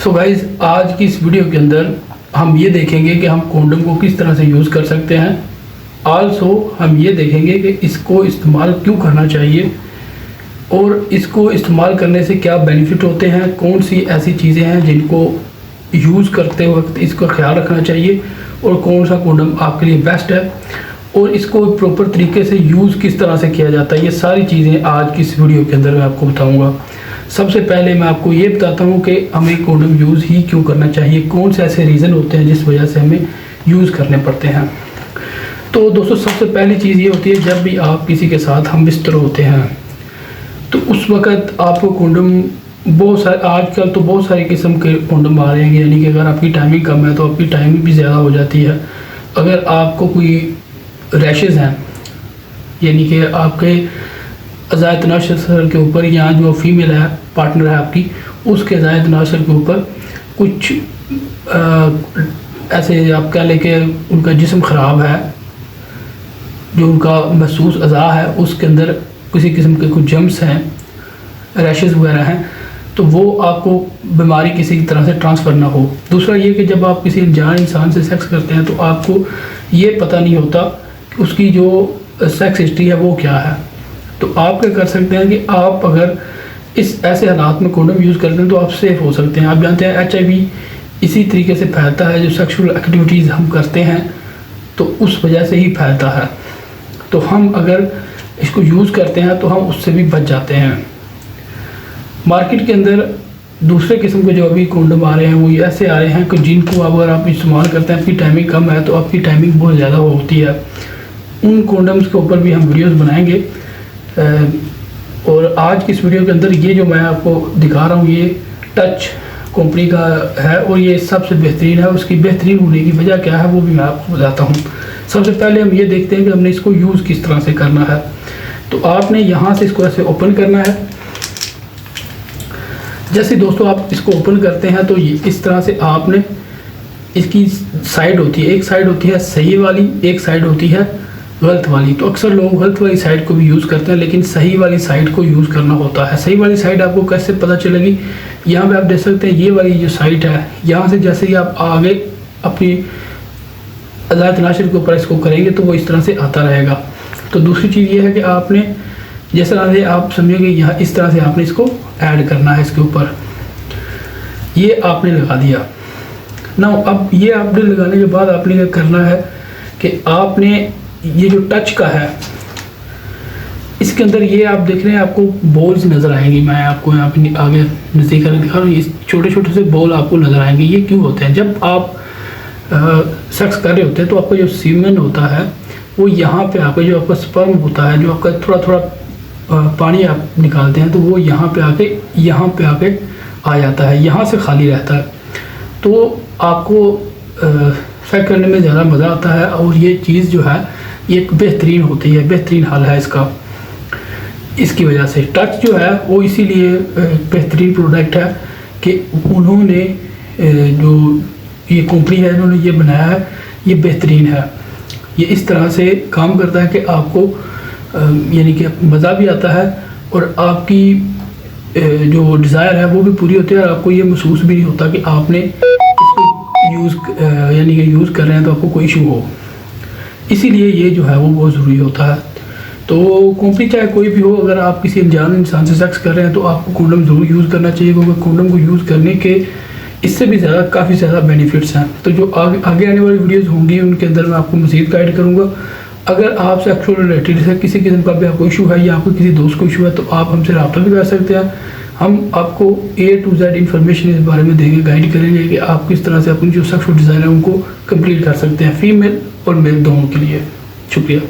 So guys आज की इस वीडियो के अंदर हम ये देखेंगे कि हम कॉन्डम को किस तरह से यूज़ कर सकते हैं। आल्सो हम ये देखेंगे कि इसको इस्तेमाल क्यों करना चाहिए और इसको इस्तेमाल करने से क्या बेनिफिट होते हैं, कौन सी ऐसी चीज़ें हैं जिनको यूज़ करते वक्त इसका ख्याल रखना चाहिए और कौन सा कॉन्डम आपके लिए बेस्ट है और इसको प्रॉपर तरीके से यूज़ किस तरह से किया जाता है। ये सारी चीज़ें आज की इस वीडियो के अंदर मैं आपको बताऊंगा। सबसे पहले मैं आपको ये बताता हूँ कि हमें कॉन्डम यूज़ ही क्यों करना चाहिए, कौन से ऐसे रीज़न होते हैं जिस वजह से हमें यूज़ करने पड़ते हैं। तो दोस्तों सबसे पहली चीज़ ये होती है, जब भी आप किसी के साथ हम बिस्तर होते हैं तो उस वक़्त आपको कॉन्डम बहुत सारे, आजकल तो बहुत सारे किस्म के कॉन्डम आ रहे हैं, यानी कि अगर आपकी टाइमिंग कम है तो आपकी टाइमिंग भी ज़्यादा हो जाती है। अगर आपको कोई रैशेज़ हैं, यानी कि आपके अज़ायत नाशर के ऊपर या जो फीमेल है पार्टनर है आपकी, उसके अज़ायत नाशर के ऊपर कुछ ऐसे आप कह लें कि उनका जिस्म ख़राब है, जो उनका महसूस अज़ा है उसके अंदर किसी किस्म के कुछ जम्स हैं, रैशेज़ वगैरह हैं, तो वो आपको बीमारी किसी तरह से ट्रांसफ़र ना हो। दूसरा ये कि जब आप किसी अनजान इंसान से सेक्स करते हैं तो आपको ये पता नहीं होता कि उसकी जो सेक्स हिस्ट्री है वो क्या है। तो आप क्या कर सकते हैं कि आप अगर इस ऐसे हालात में कॉन्डम यूज़ करते हैं तो आप सेफ़ हो सकते हैं। आप जानते हैं HIV इसी तरीके से फैलता है, जो सेक्सुअल एक्टिविटीज़ हम करते हैं तो उस वजह से ही फैलता है। तो हम अगर इसको यूज़ करते हैं तो हम उससे भी बच जाते हैं। मार्केट के अंदर दूसरे किस्म के जो अभी कॉन्डम आ रहे हैं वो ऐसे आ रहे हैं कि जिनको अगर आप इस्तेमाल करते हैं, आपकी टाइमिंग कम है तो आपकी टाइमिंग बहुत ज़्यादा होती है। उन कॉन्डम्स के ऊपर भी हम वीडियोस बनाएंगे और आज की इस वीडियो के अंदर ये जो मैं आपको दिखा रहा हूँ ये टच कंपनी का है और ये सबसे बेहतरीन है। उसकी बेहतरीन होने की वजह क्या है वो भी मैं आपको बताता हूँ। सबसे पहले हम ये देखते हैं कि हमने इसको यूज़ किस तरह से करना है। तो आपने यहाँ से इसको ऐसे ओपन करना है। जैसे दोस्तों आप इसको ओपन करते हैं तो ये इस तरह से आपने इसकी साइड होती है, एक साइड होती है सही वाली, एक साइड होती है गलत वाली। तो अक्सर लोग गलत वाली साइड को भी यूज़ करते हैं, लेकिन सही वाली साइड को यूज़ करना होता है। सही वाली साइड आपको कैसे पता चलेगी, यहाँ पे आप देख सकते हैं ये वाली जो साइड है, यहाँ से जैसे ही आप आगे अपनी अज़ायत नाशर के ऊपर इसको करेंगे तो वो इस तरह से आता रहेगा। तो दूसरी चीज़ ये है कि आपने जिस तरह से आप समझेंगे यहाँ इस तरह से आपने इसको ऐड करना है इसके ऊपर। ये आपने लगा दिया ना। अब ये आपने लगाने के बाद आपने क्या करना है कि आपने ये जो टच का है इसके अंदर ये आप देख रहे हैं आपको बॉल्स नज़र आएंगी। मैं आपको यहाँ पे आगे नज़दीक करके दिखा रहा हूँ, ये छोटे छोटे से बॉल आपको नज़र आएंगे। ये क्यों होते हैं, जब आप सेक्स कर रहे होते हैं तो आपका जो सीमेन होता है वो यहाँ पे आपका जो आपका स्पर्म होता है, जो आपका थोड़ा थोड़ा पानी आप निकालते हैं तो वो यहाँ पे आके आ जाता है, यहाँ से खाली रहता है। तो आपको सेक्स करने में ज़्यादा मज़ा आता है और ये चीज़ जो है ये बेहतरीन होती है, बेहतरीन हाल है इसका। इसकी वजह से टच जो है वो इसीलिए बेहतरीन प्रोडक्ट है कि उन्होंने जो ये कंपनी है इन्होंने ये बनाया है, ये बेहतरीन है। ये इस तरह से काम करता है कि आपको यानी कि मज़ा भी आता है और आपकी जो डिज़ायर है वो भी पूरी होती है और आपको ये महसूस भी नहीं होता कि आपने इसको यूज़ यानी कि यूज़ कर रहे हैं तो आपको कोई इशू हो। इसीलिए ये जो है वो बहुत ज़रूरी होता है। तो कंपनी चाहे कोई भी हो, अगर आप किसी अनजान इंसान से सेक्स कर रहे हैं तो आपको कॉन्डम ज़रूर यूज़ करना चाहिए, क्योंकि कॉन्डम को यूज़ करने के इससे भी ज़्यादा काफ़ी ज़्यादा बेनिफिट्स हैं। तो जो आगे आने वाली वीडियोस होंगी उनके अंदर मैं आपको मज़ीद गाइड करूँगा। अगर आप सेक्सुअल रिलेटेड है किसी किस्म का भी आपको इशू है या आपको किसी दोस्त को इशू है तो आप हमसे रब्ता भी कर सकते हैं। हम आपको A to Z इन्फॉर्मेशन इस बारे में देंगे, गाइड करेंगे कि आप किस तरह से अपनी जो सेक्सुअल डिज़ायर है उनको कंप्लीट कर सकते हैं, फीमेल और मेल दोनों के लिए। शुक्रिया।